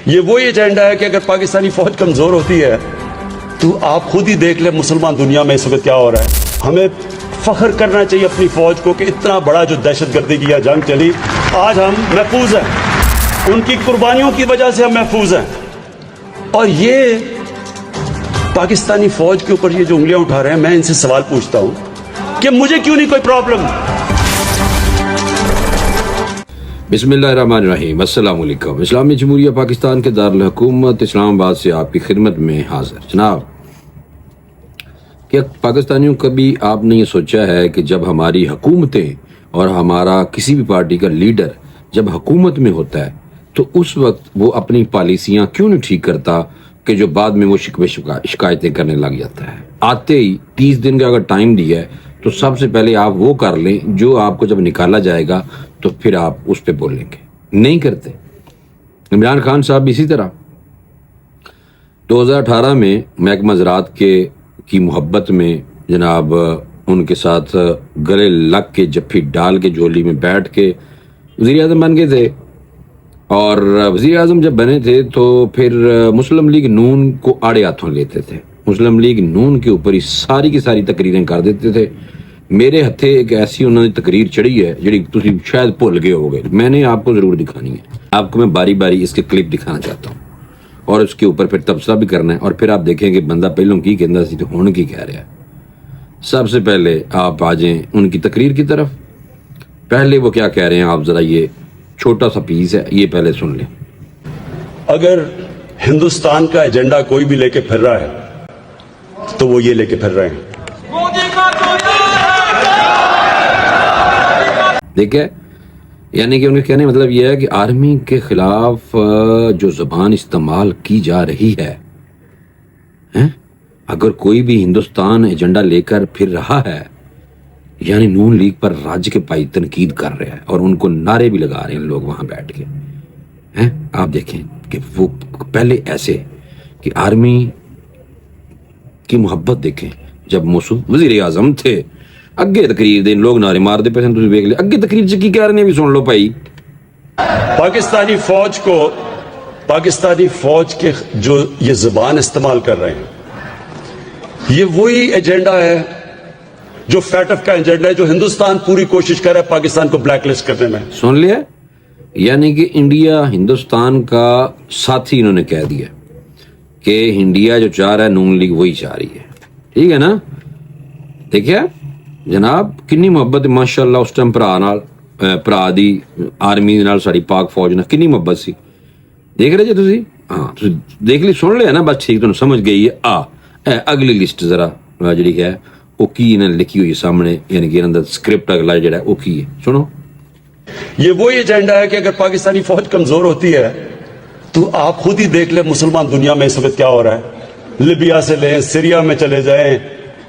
یہ وہی ایجنڈا ہے کہ اگر پاکستانی فوج کمزور ہوتی ہے تو آپ خود ہی دیکھ لیں مسلمان دنیا میں اس وقت کیا ہو رہا ہے. ہمیں فخر کرنا چاہیے اپنی فوج کو کہ اتنا بڑا جو دہشت گردی کی یہ جنگ چلی آج ہم محفوظ ہیں، ان کی قربانیوں کی وجہ سے ہم محفوظ ہیں. اور یہ پاکستانی فوج کے اوپر یہ جو انگلیاں اٹھا رہے ہیں، میں ان سے سوال پوچھتا ہوں کہ مجھے کیوں نہیں کوئی پرابلم. بسم اللہ الرحمن الرحیم. السلام علیکم. اسلامی جمہوریہ پاکستان کے دارالحکومت اسلام آباد سے آپ کی خدمت میں حاضر. جناب، کیا پاکستانیوں کبھی آپ نے یہ سوچا ہے کہ جب ہماری حکومتیں اور ہمارا کسی بھی پارٹی کا لیڈر جب حکومت میں ہوتا ہے تو اس وقت وہ اپنی پالیسیاں کیوں نہیں ٹھیک کرتا کہ جو بعد میں وہ شکایتیں کرنے لگ جاتا ہے؟ آتے ہی 30 دن کا اگر ٹائم دیا ہے تو سب سے پہلے آپ وہ کر لیں جو آپ کو جب نکالا جائے گا تو پھر آپ اس پہ بولیں گے. نہیں کرتے. عمران خان صاحب اسی طرح 2018 میں محکمہ زراعت کی محبت میں جناب ان کے ساتھ گلے لگ کے جفی ڈال کے جھولی میں بیٹھ کے وزیر اعظم بن گئے تھے. اور وزیر اعظم جب بنے تھے تو پھر مسلم لیگ نون کو آڑے ہاتھوں لیتے تھے. مسلم لیگ نون کے اوپر ہی ساری کی ساری تقریریں کر دیتے تھے. میرے ہتھے ایک ایسی انہوں نے تقریر چڑھی ہے جڑی تسی شاید بھول گئے ہو گئے. میں نے آپ کو ضرور دکھانی ہے. آپ کو میں باری باری اس کے کلپ دکھانا چاہتا ہوں اور اس کے اوپر پھر تبصرہ بھی کرنا ہے اور پھر آپ دیکھیں کہ بندہ پہلوں کی کہندا سی تو ہن کی کہہ رہا ہے. سب سے پہلے آپ آ جائیں ان کی تقریر کی طرف. پہلے وہ کیا کہہ رہے ہیں آپ ذرا یہ چھوٹا سا پیس ہے یہ پہلے سن لیں. اگر ہندوستان کا ایجنڈا کوئی بھی لے کے پھر رہا ہے تو وہ یہ لے کے پھر رہے ہیں. دیکھیں، یعنی کہ ان کے کہنے مطلب یہ ہے کہ آرمی کے خلاف جو زبان استعمال کی جا رہی ہے، اگر کوئی بھی ہندوستان ایجنڈا لے کر پھر رہا ہے یعنی نون لیگ پر راج کے پائی تنقید کر رہا ہے اور ان کو نعرے بھی لگا رہے ہیں لوگ وہاں بیٹھ کے. آپ دیکھیں کہ وہ پہلے ایسے کہ آرمی کی محبت دیکھیں. جب موصوف وزیر اعظم تھے اگے تقریر دیں لوگ نعرے مار دے پہ تھے. دیکھ لیں اگے تقریر سے کی کہہ رہے ہیں بھی سن لو بھائی. پاکستانی فوج کے جو یہ زبان استعمال کر رہے ہیں یہ وہی ایجنڈا ہے جو فیٹف کا ایجنڈا ہے جو ہندوستان پوری کوشش کر رہا ہے پاکستان کو بلیک لسٹ کرنے میں. سن لیا؟ یعنی کہ انڈیا ہندوستان کا ساتھی انہوں نے کہہ دیا کہ انڈیا جو چاہ رہا ہے نون لیگ وہی چاہ رہی ہے. ٹھیک ہے نا؟ دیکھیں جناب کنی محبت ماشاءاللہ اس ٹائم پرا دی آرمی نال ساری پاک فوج نے کنی محبت سی. دیکھ رہے جی تسی؟ ہاں تسی دیکھ لی سن لیا نا بس ٹھیک تمہیں سمجھ گئی ہے. اگلی لسٹ ذرا جڑی ہے وہ کی انہوں نے لکھی ہوئی سامنے یعنی کہ انہوں سکرپٹ اگلا جڑا ہے وہ کی ہے سنو. یہ وہی ایجنڈا ہے کہ اگر پاکستانی فوج کمزور ہوتی ہے تو آپ خود ہی دیکھ لیں مسلمان دنیا میں اس وقت کیا ہو رہا ہے. لیبیا سے لیں، سیریا میں چلے جائیں،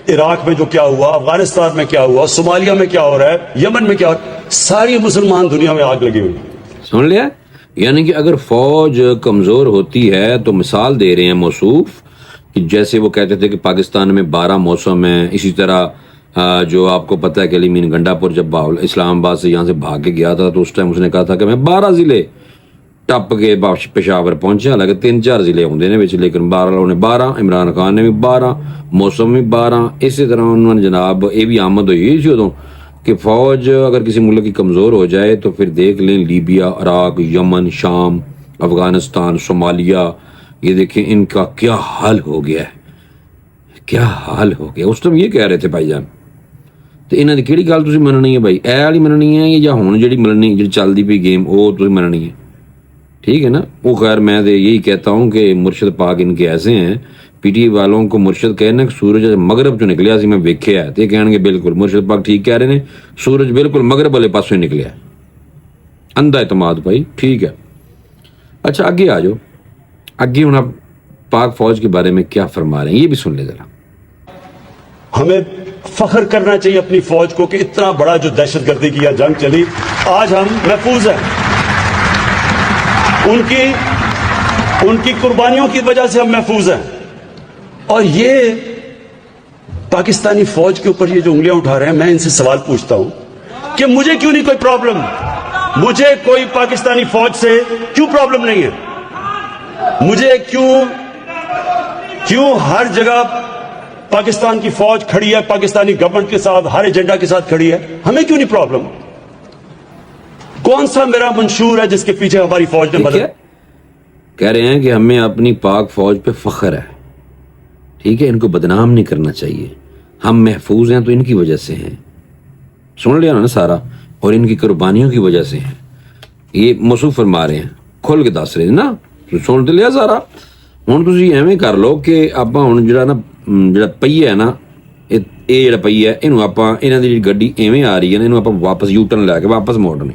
عراق میں جو کیا ہوا، افغانستان میں کیا ہوا، صومالیہ میں کیا ہو رہا ہے، یمن میں کیا ہو رہا ہے، ساری مسلمان دنیا میں آگ لگی ہوئی. سن لیا؟ یعنی کہ اگر فوج کمزور ہوتی ہے تو مثال دے رہے ہیں موصوف کہ جیسے وہ کہتے تھے کہ پاکستان میں 12 موسم ہیں. اسی طرح جو آپ کو پتہ ہے کہ علی مین گنڈا پور جب اسلام آباد سے یہاں سے بھاگ کے گیا تھا تو اس ٹائم اس نے کہا تھا کہ میں 12 ضلع ٹپ کے پشاور پہنچا. حالانکہ 3-4 ضلع ہوندے نے وچ لیکن 12 عمران خان نے بھی 12 موسم بھی 12. اسی طرح انہوں نے جناب یہ بھی آمد ہوئی تھی ادوں کہ فوج اگر کسی ملک کی کمزور ہو جائے تو پھر دیکھ لیں لیبیا، عراق، یمن، شام، افغانستان، صومالیہ. یہ دیکھیں ان کا کیا حال ہو گیا ہے، کیا حال ہو گیا. اس ٹائم یہ کہہ رہے تھے بھائی جان. تو انہوں نے کہڑی گل تسی مننی ہے بھائی؟ اے والی مننی ہے یا ہن جڑی مننی جڑی چلدی پئی گیم وہ تسی مننی ہے؟ ٹھیک ہے نا؟ وہ خیر میں یہی کہتا ہوں کہ مرشد پاک ان کے ایسے ہیں. پی ٹی والوں کو مرشد کہنا کہ سورج مغرب چوں نکلیا سی میں ویکھیا ہے تے کہن گے بالکل مرشد پاک ٹھیک کہہ رہے ہیں، سورج بالکل مغرب والے پاسوں ہی نکلیا. اندھا اعتماد بھائی. ٹھیک ہے اچھا آگے آ جاؤ. آگے ہوں آپ پاک فوج کے بارے میں کیا فرما رہے ہیں یہ بھی سن لے ذرا. ہمیں فخر کرنا چاہیے اپنی فوج کو کہ اتنا بڑا جو دہشت گردی کی یہ جنگ چلی آج ہم محفوظ ہیں. ان کی قربانیوں کی وجہ سے ہم محفوظ ہیں. اور یہ پاکستانی فوج کے اوپر یہ جو انگلیاں اٹھا رہے ہیں میں ان سے سوال پوچھتا ہوں کہ مجھے کیوں نہیں کوئی پرابلم. مجھے کوئی پاکستانی فوج سے کیوں پرابلم نہیں ہے. مجھے کیوں ہر جگہ پاکستان کی فوج کھڑی ہے، پاکستانی گورنمنٹ کے ساتھ، ہر ایجنڈا کے ساتھ کھڑی ہے، ہمیں کیوں نہیں پرابلم؟ کون سا میرا منشور ہے جس کے پیچھے ہماری فوج نے مدد؟ کہہ رہے ہیں کہ ہمیں اپنی پاک فوج پہ فخر ہے، ٹھیک ہے، ان کو بدنام نہیں کرنا چاہیے، ہم محفوظ ہیں تو ان کی وجہ سے ہیں، سن لیا نا سارا، اور ان کی قربانیوں کی وجہ سے ہیں، یہ موصوف فرما رہے ہیں، کھول کے دس رہے ہیں نا، سن تو لیا سارا۔ ہوں تسی ایویں کر لو کہ ਆਪਾਂ ਹੁਣ ਜਿਹੜਾ ਪਹੀਆ ਹੈ ਨਾ, ਇਹ ਜਿਹੜਾ ਪਹੀਆ ਇਹਨੂੰ ਆਪਾਂ, ਇਹਨਾਂ ਦੀ ਜਿਹੜੀ ਗੱਡੀ ਐਵੇਂ ਆ ਰਹੀ ਹੈ ਨਾ, ਇਹਨੂੰ ਆਪਾਂ ਵਾਪਸ ਯੂ ਟਰਨ ਲੈ ਕੇ ਵਾਪਸ ਮੋੜਨੇ।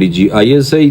DGISI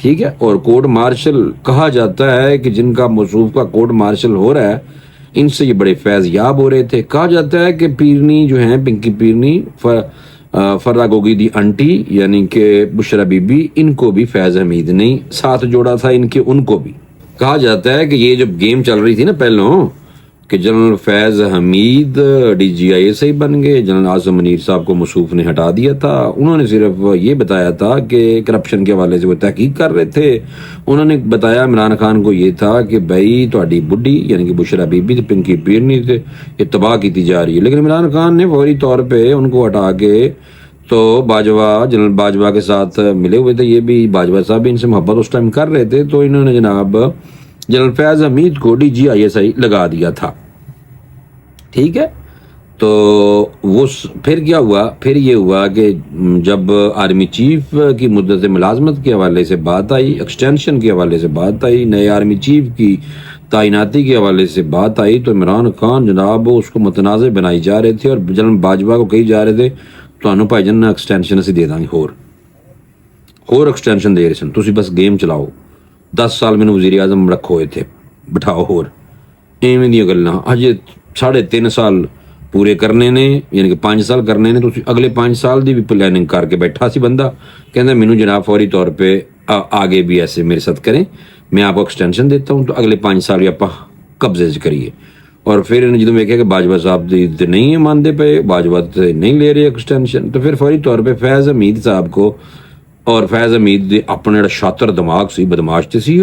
ٹھیک ہے۔ اور کورٹ مارشل کہا جاتا ہے کہ جن کا موصوف کا کورٹ مارشل ہو رہا ہے، ان سے یہ بڑے فیض یاب ہو رہے تھے۔ کہا جاتا ہے کہ پیرنی جو ہیں، پنکی پیرنی، فرا گوگی دی انٹی یعنی کہ بشرا بی بی، ان کو بھی فیض حمید نہیں ساتھ جوڑا تھا ان کے، ان کو بھی کہا جاتا ہے کہ یہ جب گیم چل رہی تھی نا پہلوں، کہ جنرل فیض حمید DGISI بن گئے، جنرل اعظم منیر صاحب کو موصوف نے ہٹا دیا تھا، انہوں نے صرف یہ بتایا تھا کہ کرپشن کے حوالے سے وہ تحقیق کر رہے تھے، انہوں نے بتایا عمران خان کو یہ تھا کہ بھائی تہاڈی بڈھی یعنی کہ بشرا بی بی تے پنکی پیرنی تے یہ تباہ کی جا رہی ہے، لیکن عمران خان نے فوری طور پہ ان کو ہٹا کے تو باجوہ، جنرل باجوہ کے ساتھ ملے ہوئے تھے، یہ بھی باجوہ صاحب بھی ان سے محبت اس ٹائم کر رہے تھے، تو انہوں نے جناب جنرل فیض حمید کو DGISI لگا دیا تھا، ٹھیک ہے۔ تو وہ پھر کیا ہوا؟ پھر یہ ہوا کہ جب آرمی چیف کی مدت ملازمت کے حوالے سے بات آئی، ایکسٹینشن کے حوالے سے بات آئی، نئے آرمی چیف کی تعیناتی کے حوالے سے بات آئی، تو عمران خان جناب اس کو متنازع بنائی جا رہے تھے، اور جنرل باجوہ کو کہی جا رہے تھے تمہیں بھائی جان ایکسٹینشن اسی دے دیں گے، ہور ایکسٹینشن دے رہے سن، تسی بس گیم چلاؤ، 10 سال میں وزیر اعظم رکھو ہوئے تھے، بٹھاؤ ہور ایویں دیاں گلاں، اجے 3.5 سال پورے کرنے نے، یعنی کہ 5 سال کرنے نے، تو اگلے 5 سال دی بھی پلاننگ کر کے بیٹھا سی بندہ، کہنا مینوں جناب فوری طور پہ آگے بھی ایسے میرے ساتھ کریں، میں آپ کو ایکسٹینشن دیتا ہوں، تو اگلے 5 سال بھی آپ قبضے سے کریے۔ اور پھر جدوں دیکھا کہ باجوہ صاحب دی نہیں مانتے پے، باجوہ نہیں لے رہے ایکسٹینشن، تو پھر فوری طور پہ فیض حمید صاحب کو، اور فیض حمید اپنا جڑا شاطر دماغ سی، بدماش تے سی،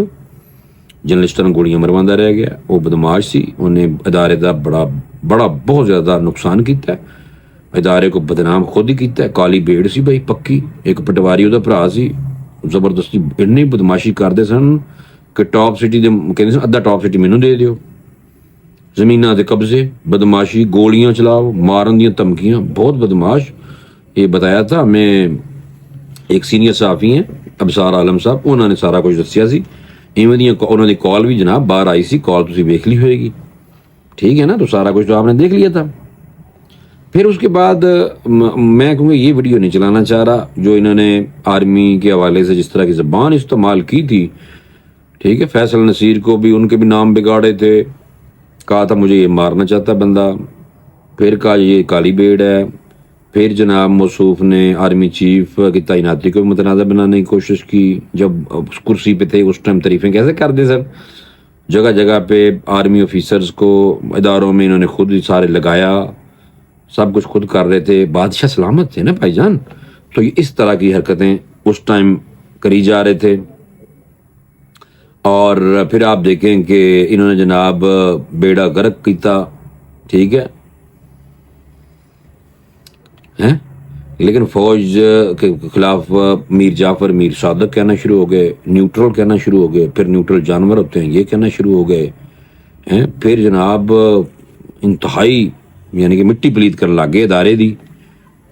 جرنلسٹاں نوں گولیاں مرواندہ رہ گیا، وہ بدماش سی، انہیں ادارے دا بڑا بہت زیادہ نقصان کیتا ہے، ادارے کو بدنام خود ہی کیتا ہے، کالی بیڑ سی بھائی پکی، ایک پٹواری دا بھرا سی، زبردستی اتنی بدماشی کرتے سن کہ ٹاپ سٹی دے کہندے سن ادھا ٹاپ سٹی مینوں دے دیو، زمیناں دے قبضے، بدماشی، گولیاں چلاؤ، مارن دیاں دھمکیاں، بہت بدماش۔ یہ بتایا تھا ہمیں ایک سینئر صحافی ہیں ابصار عالم صاحب، انہوں نے سارا کچھ دسیا سی، ایویں دیاں انہوں نے کال بھی جناب باہر آئی سی، کال تسی ویکھ لی ہوئے گی، ٹھیک ہے نا، تو سارا کچھ تو آپ نے دیکھ لیا تھا۔ پھر اس کے بعد میں کہوں گا یہ ویڈیو نہیں چلانا چاہ رہا، جو انہوں نے آرمی کے حوالے سے جس طرح کی زبان استعمال کی تھی، ٹھیک ہے، فیصل نصیر کو بھی ان کے بھی نام بگاڑے تھے، کہا تھا مجھے یہ مارنا چاہتا بندہ، پھر کہا یہ کالی بیڑ ہے، پھر جناب موصوف نے آرمی چیف کی تعیناتی کو متنازع بنانے کی کوشش کی، جب کرسی پہ تھے اس ٹائم تعریفیں کیسے کر دے سر، جگہ جگہ پہ آرمی آفیسرز کو اداروں میں انہوں نے خود ہی سارے لگایا، سب کچھ خود کر رہے تھے، بادشاہ سلامت تھے نا بھائی جان، تو یہ اس طرح کی حرکتیں اس ٹائم کری جا رہے تھے۔ اور پھر آپ دیکھیں کہ انہوں نے جناب بیڑا غرق کیتا، ٹھیک ہے، لیکن فوج کے خلاف میر جعفر میر صادق کہنا شروع ہو گئے، نیوٹرل کہنا شروع ہو گئے، پھر نیوٹرل جانور ہوتے ہیں یہ کہنا شروع ہو گئے، پھر جناب انتہائی یعنی کہ مٹی پلیت کر لاگے ادارے دی،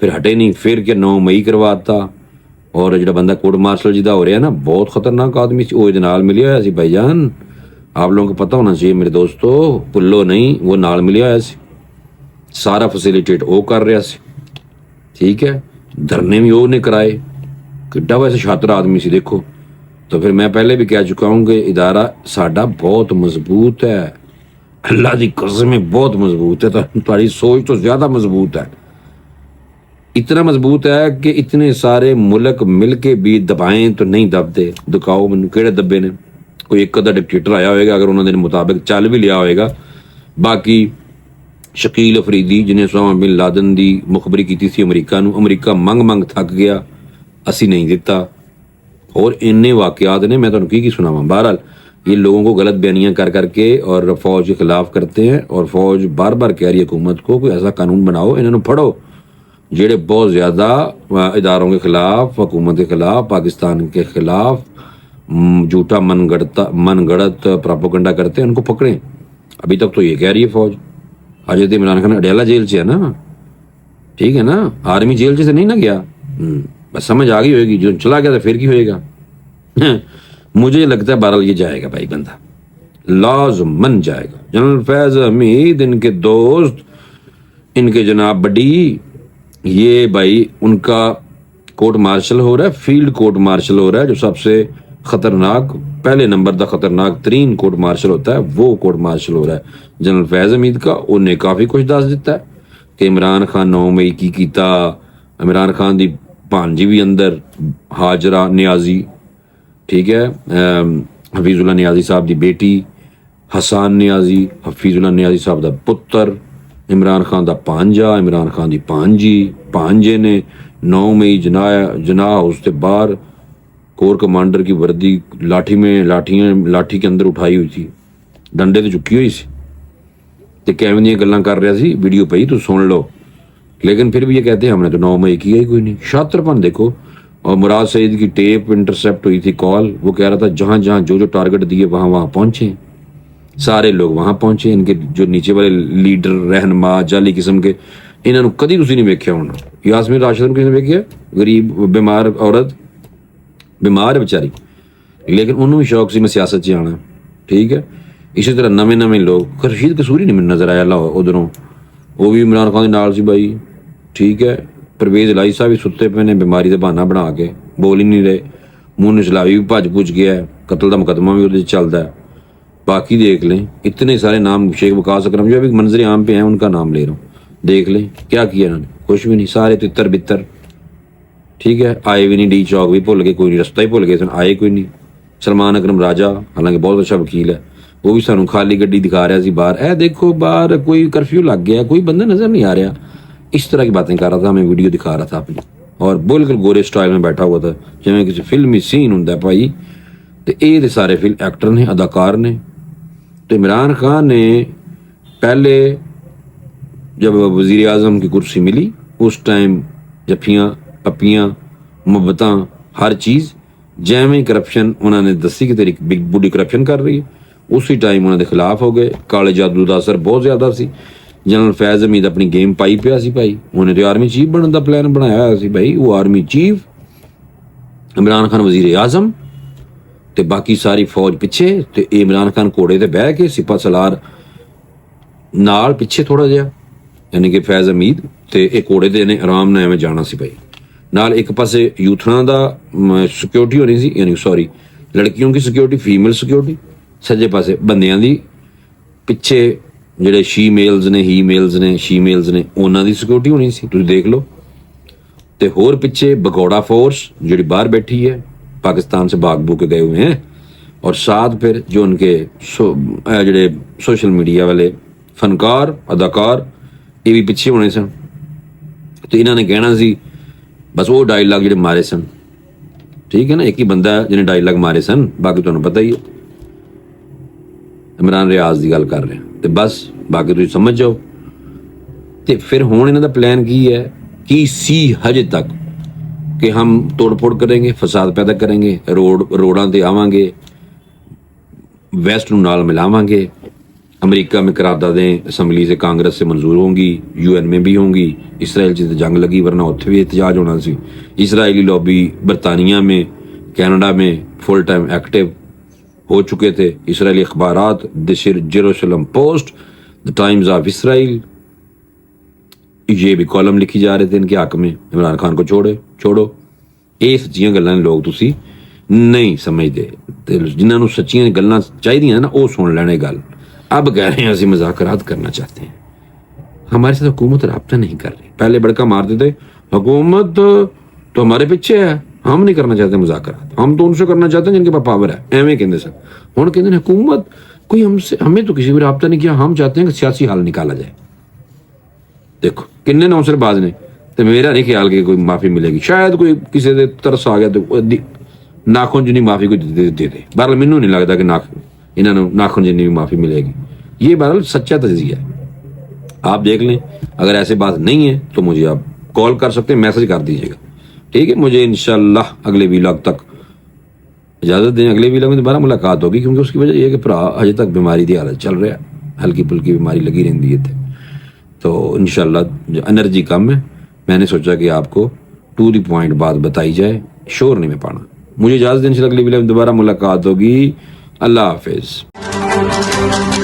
پھر ہٹے نہیں، پھر کہ 9 مئی کرواتا، اور جڑا بندہ کورٹ مارشل جدہ ہو رہا ہے نا، بہت خطرناک آدمی سی، وہ نال ملیا ہوا سی بھائی جان، آپ لوگوں کو پتہ ہونا چاہیے میرے دوستو، پلو نہیں، وہ نال ملیا ہوا سی، سارا فیسیلیٹیٹ وہ کر رہا سی، ٹھیک ہے، دھرنے بھی وہ نے کرائے، کڈا ویسے شاطر آدمی سی دیکھو۔ تو پھر میں پہلے بھی کہہ چکا ہوں کہ ادارہ ساڈا بہت مضبوط ہے، اللہ دی قسم بہت مضبوط ہے، تمہاری سوچ تو زیادہ مضبوط ہے، اتنا مضبوط ہے کہ اتنے سارے ملک مل کے بھی دبائیں تو نہیں دبتے. دکھاؤ مینوں کہڑے دبے نے. کوئی ایک ادھا ڈکٹیٹر آیا ہوئے گا اگر انہوں نے مطابق چل بھی لیا ہوئے گا. باقی شکیل افریدی جنہیں اسامہ بن لادن دی مخبری کیتی سی امریکہ نو، امریکہ منگ منگ تھک گیا، اسی نہیں دیتا. اور اننے واقعات نے، میں تمہیں کی سناواں. بہرحال یہ لوگوں کو غلط بیانیاں کر کر کے اور فوج کے خلاف کرتے ہیں، اور فوج بار بار کہہ رہی ہے حکومت کو کوئی ایسا قانون بناؤ، انہوں نے پڑھو جڑے بہت زیادہ اداروں کے خلاف، حکومت کے خلاف، پاکستان کے خلاف جھوٹا من گڑت پراپوگنڈا کرتے ہیں، ان کو پکڑیں. ابھی تک تو یہ کہہ رہی ہے فوج. آج تو عمران خان اڈیالہ جیل سے ہے نا، ٹھیک ہے نا، آرمی جیل سے نہیں نا گیا. بس سمجھ آ گئی ہوئے گی، جو چلا گیا تو پھر کی ہوئے گا. مجھے لگتا ہے بہرحال یہ جائے گا بھائی، بندہ لازمن جائے گا. جنرل فیض حمید، ان کے دوست، ان کے جناب بڈی، یہ بھائی ان کا کورٹ مارشل ہو رہا ہے، فیلڈ کورٹ مارشل ہو رہا ہے، جو سب سے خطرناک، پہلے نمبر دا خطرناک ترین کورٹ مارشل ہوتا ہے، وہ کورٹ مارشل ہو رہا ہے جنرل فیض حمید کا. انہیں کافی کچھ دس دیتا ہے کہ عمران خان 9 مئی کی کیتا، عمران خان دی بھانجی بھی اندر، ہاجرہ نیازی، ٹھیک ہے، حفیظ اللہ نیازی صاحب دی بیٹی، حسان نیازی، حفیظ اللہ نیازی صاحب دا پتر، عمران خان دا پانجا، عمران خان دی پانجے نے 9 مئی جناح اس سے باہر کور کمانڈر کی وردی لاٹھی کے اندر اٹھائی ہوئی تھی، ڈنڈے تو چکی ہوئی سی، تے کیویں دیاں گلاں کر رہا سی، ویڈیو پئی تو سن لو. لیکن پھر بھی یہ کہتے ہیں ہم نے تو 9 مئی کیا ہی کوئی نہیں. شاطر پن دیکھو. اور مراد سعید کی ٹیپ انٹرسپٹ ہوئی تھی کال، وہ کہہ رہا تھا جہاں جہاں جو ٹارگٹ دیے وہاں پہنچے، سارے لوگ وہاں پہنچے. ان کے جو نیچے والے لیڈر، رہنما، جعلی قسم کے، انہوں نے کدی تسی نہیں ویکھیا ہونا. یاسمین راشد کسی نے ویکھیا؟ غریب بیمار عورت، بیمار ہے بیچاری، لیکن انہوں بھی شوق سی میں سیاست چ آنا. ٹھیک ہے. اسی طرح نویں لوگ، رشید قصوری نہیں منہ نظر آیا اللہ ادھروں، وہ بھی عمران خان نال سی بھائی. ٹھیک ہے. پرویز الہی صاحب بھی ستے پے نے بیماری کا بہانا بنا کے، بول ہی نہیں رہے. منہ نچلاوی بھی بھج پوچھ گیا ہے، قتل کا مقدمہ بھی وہ چلتا ہے. باقی دیکھ لیں اتنے سارے نام، شیخ وقاص اکرم جو ابھی منظر عام پہ ہیں ان کا نام لے رہا ہوں، دیکھ لیں کیا کیا انہوں نے، کچھ بھی نہیں. سارے تتر بتر. ٹھیک ہے. آئے بھی نہیں، ڈی چوک بھی بھول گئے، کوئی نہیں، رستہ ہی بھول گئے، آئے کوئی نہیں. سلمان اکرم راجہ حالانکہ بہت اچھا وکیل ہے، وہ بھی سانوں خالی گڈی دکھا رہا سی باہر، اے دیکھو باہر کوئی کرفیو لگ گیا، کوئی بندہ نظر نہیں آ رہا. اس طرح کی باتیں کر رہا تھا، ہمیں ویڈیو دکھا رہا تھا اپنی، اور بالکل گورے سٹائل میں بیٹھا ہوا تھا جویں کسی فلمی سین ہوندا ہے بھائی. تے اے تے سارے ایکٹر نے، اداکار نے. تو عمران خان نے پہلے جب وزیر اعظم کی کرسی ملی اس ٹائم جفیاں پپیاں محبتاں ہر چیز جیویں کرپشن انہوں نے دسی کہ تیری بگ بڈی کرپشن کر رہی ہے، اسی ٹائم انہوں نے خلاف ہو گئے. کالے جادو دا اثر بہت زیادہ سی. جنرل فیض حمید اپنی گیم پائی پیا سی بھائی، انہیں تو آرمی چیف بننے دا پلان بنایا ہوا سی بھائی. وہ آرمی چیف، عمران خان وزیر اعظم، تے باقی ساری فوج پیچھے، تے عمران خان کوڑے تے بہ کے سپہ سالار نال پیچھے تھوڑا جہا، یعنی کہ فیض حمید تے ایک کوڑے دے نے آرام نال ایویں جانا سی بھائی. نال ایک پاسے یوتھاں دا سیکیورٹی ہونی سی، یعنی سوری لڑکیوں کی سیکیورٹی، فیمیل سیکیورٹی، سجے پاسے بندیاں دی، پیچھے جڑے شی میلز نے انہاں دی سیکیورٹی ہونی سی، تسی دیکھ لو. تے ہور پیچھے بگوڑا فورس جڑی باہر بیٹھی ہے، پاکستان سے بھاگ بھوگ کے گئے ہوئے ہیں، اور ساتھ پھر جو ان کے جڑے سوشل میڈیا والے فنکار، اداکار، یہ بھی پیچھے ہونے سن. تو انہوں نے کہنا سی بس وہ ڈائلاگ جڑے مارے سن. ٹھیک ہے نا. ایک ہی بندہ ہے جنہیں ڈائلاگ مارے سن، باقی تمہیں پتہ ہی ہے. عمران ریاض کی گل کر رہے ہیں. تے بس باقی تھی سمجھ جاؤ. تے پھر ہون انہوں دا پلان کی ہے، کی سی حج تک کہ ہم توڑ پھوڑ کریں گے، فساد پیدا کریں گے، روڈاں تے آواں گے، ویسٹ نو نال ملاواں گے، امریکہ میں قراردادیں اسمبلی سے، کانگریس سے منظور ہوں گی، UN میں بھی ہوں گی. اسرائیل سے جنگ لگی ورنہ اتنے بھی احتجاج ہونا سی. اسرائیلی لابی برطانیہ میں، کینیڈا میں فل ٹائم ایکٹیو ہو چکے تھے. اسرائیلی اخبارات، Jerusalem post, the times of Israel, یہ بھی کالم لکھی جا رہے تھے ان کے حق میں، عمران خان کو چھوڑو. یہ سچیاں گلاں لوگ تسی نہیں سمجھتے، جنہوں نے سچیاں گلاں چاہیے نا وہ سن لینے گل. اب کہہ رہے ہیں اسی مذاکرات کرنا چاہتے ہیں. ہمارے ساتھ حکومت رابطہ نہیں کر رہی. پہلے بڑکا مارتے تھے حکومت تو ہمارے پیچھے ہے, ہم نہیں کرنا چاہتے مذاکرات, ہم تو ان سے کرنا چاہتے ہیں جن کے پاس پاور ہے. ایویں کہتے سر ہوں کہتے ہیں حکومت کوئی ہمیں تو کسی بھی رابطہ نہیں کیا, ہم چاہتے ہیں کہ سیاسی حل نکالا جائے. دیکھو کنے نوسر باز نے, تو میرا نہیں خیال کہ کوئی معافی ملے گی. شاید کوئی کسی سے ترس آ گیا تو ناخن جنی معافی کو دے دے. بہرحال مینوں نہیں لگتا کہ انہوں نے ناخن جنی بھی معافی ملے گی. یہ بہرحال سچا تجزیہ ہے, آپ دیکھ لیں. اگر ایسے بات نہیں ہے تو مجھے آپ کال کر سکتے ہیں, میسج کر دیجیے گا, ٹھیک ہے. مجھے انشاءاللہ اگلے ویلاگ تک اجازت دیں. اگلے ویلاگ میں دوبارہ ملاقات ہوگی, کیونکہ اس کی وجہ یہ ہے کہ بھرا اجے تک بیماری دی حالت چل رہا ہے, ہلکی پھلکی بیماری لگی رہتی ہے. تو انشاءاللہ جو انرجی کم ہے, میں نے سوچا کہ آپ کو ٹو دی پوائنٹ بات بتائی جائے, شور نہیں میں پانا. مجھے اجازت دیں, انشاءاللہ اگلی ویلاگ میں دوبارہ ملاقات ہوگی. اللہ حافظ.